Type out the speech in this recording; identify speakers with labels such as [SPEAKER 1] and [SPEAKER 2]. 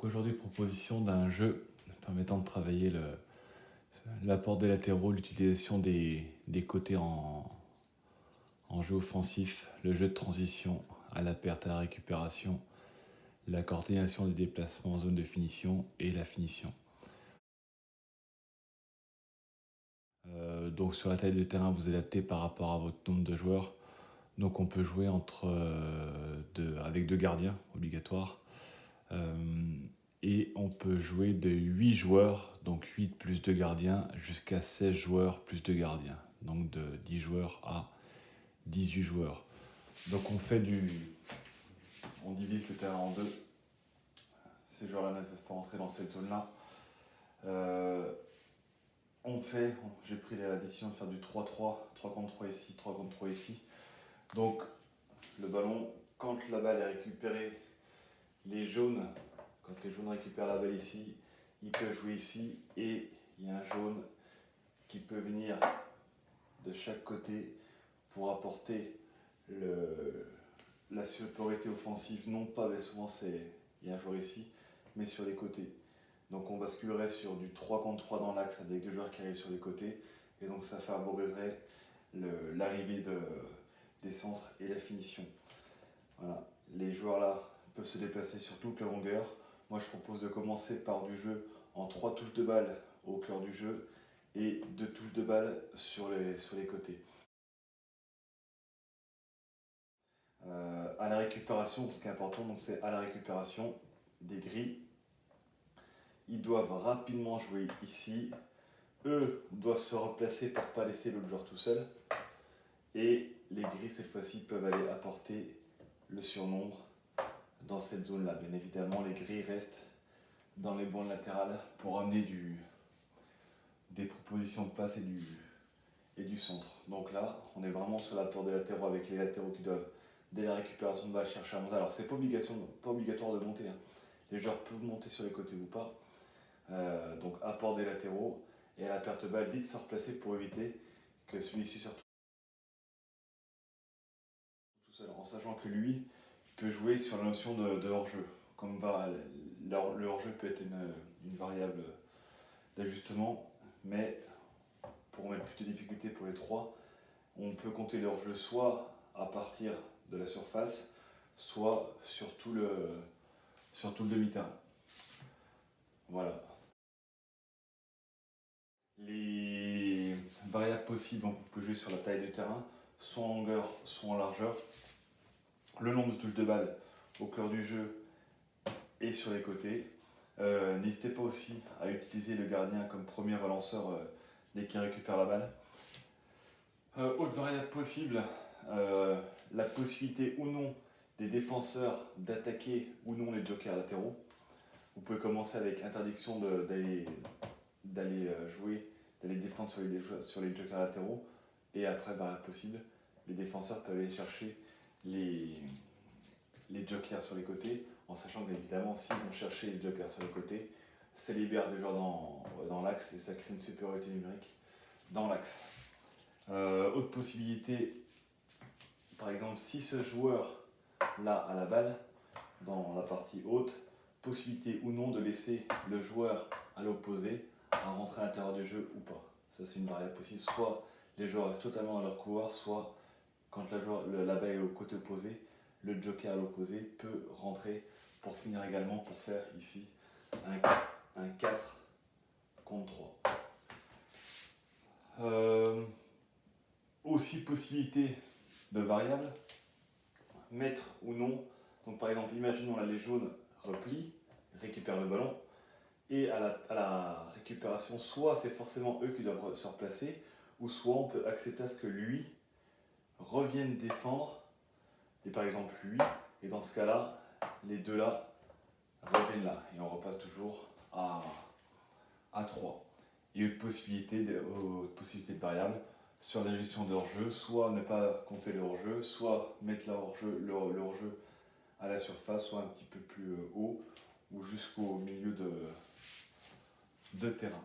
[SPEAKER 1] Donc aujourd'hui, proposition d'un jeu permettant de travailler l'apport des latéraux, l'utilisation des côtés en jeu offensif, le jeu de transition à la perte, à la récupération, la coordination des déplacements en zone de finition et la finition. Donc sur la taille de terrain, vous adaptez par rapport à votre nombre de joueurs. Donc on peut jouer avec 2 gardiens obligatoires. Et on peut jouer de 8 joueurs, donc 8 plus 2 gardiens, jusqu'à 16 joueurs plus 2 gardiens. Donc de 10 joueurs à 18 joueurs. Donc on divise le terrain en deux. Ces joueurs-là ne peuvent pas entrer dans cette zone-là. J'ai pris la décision de faire du 3-3, 3 contre 3 ici, 3 contre 3 ici. Donc le ballon, quand la balle est récupérée, quand les jaunes récupèrent la balle ici, ils peuvent jouer ici et il y a un jaune qui peut venir de chaque côté pour apporter la supériorité offensive, non pas, mais souvent il y a un joueur ici, mais sur les côtés. Donc on basculerait sur du 3 contre 3 dans l'axe avec 2 joueurs qui arrivent sur les côtés, et donc ça favoriserait l'arrivée des centres et la finition. Voilà. Les joueurs là peuvent se déplacer sur toute la longueur. Moi je propose de commencer par du jeu en 3 touches de balle au cœur du jeu et 2 touches de balle sur les côtés. À la récupération, ce qui est important, donc c'est à la récupération des gris. Ils doivent rapidement jouer ici. Eux doivent se replacer pour ne pas laisser l'autre joueur tout seul. Et les gris, cette fois-ci, peuvent aller apporter le surnombre dans cette zone-là. Bien évidemment, les gris restent dans les bandes latérales pour amener des propositions de passe et du centre. Donc là, on est vraiment sur l'apport des latéraux avec les latéraux qui doivent, dès la récupération de balle, chercher à monter. Alors, c'est pas obligatoire de monter. Hein. Les joueurs peuvent monter sur les côtés ou pas. Donc, apport des latéraux et à la perte de balle, vite se replacer pour éviter que celui-ci sorte tout seul, en sachant que lui peut jouer sur la notion de hors-jeu. Comme le hors-jeu peut être une variable d'ajustement, mais pour mettre plus de difficultés pour les 3, on peut compter le hors-jeu soit à partir de la surface, soit sur tout le demi-terrain. Voilà. Les variables possibles, donc on peut jouer sur la taille de terrain, soit en longueur, soit en largeur. Le nombre de touches de balle au cœur du jeu et sur les côtés. N'hésitez pas aussi à utiliser le gardien comme premier relanceur dès qu'il récupère la balle. Autre variable possible, la possibilité ou non des défenseurs d'attaquer ou non les jokers latéraux. Vous pouvez commencer avec interdiction d'aller défendre sur les jokers latéraux, et après, variable possible, les défenseurs peuvent aller chercher les jokers sur les côtés, en sachant qu'évidemment, s'ils vont chercher les jokers sur les côtés, ça libère des joueurs dans l'axe et ça crée une supériorité numérique dans l'axe. Autre possibilité, par exemple, si ce joueur là a la balle dans la partie haute, possibilité ou non de laisser le joueur à l'opposé à rentrer à l'intérieur du jeu ou pas. Ça, c'est une variable possible. Soit les joueurs restent totalement dans leur couloir, soit quand la balle est au côté opposé, le joker à l'opposé peut rentrer pour finir également, pour faire ici un 4 contre 3. Aussi possibilité de variables, mettre ou non. Donc par exemple, imaginons là les jaunes replient, récupèrent le ballon, et à la récupération, soit c'est forcément eux qui doivent se replacer, ou soit on peut accepter à ce que lui revienne défendre, et par exemple lui, et dans ce cas-là, les deux là reviennent là, et on repasse toujours à 3. Il y a une possibilité de variable sur la gestion de hors-jeu, soit ne pas compter le hors-jeu, soit mettre le hors-jeu à la surface, soit un petit peu plus haut, ou jusqu'au milieu de terrain.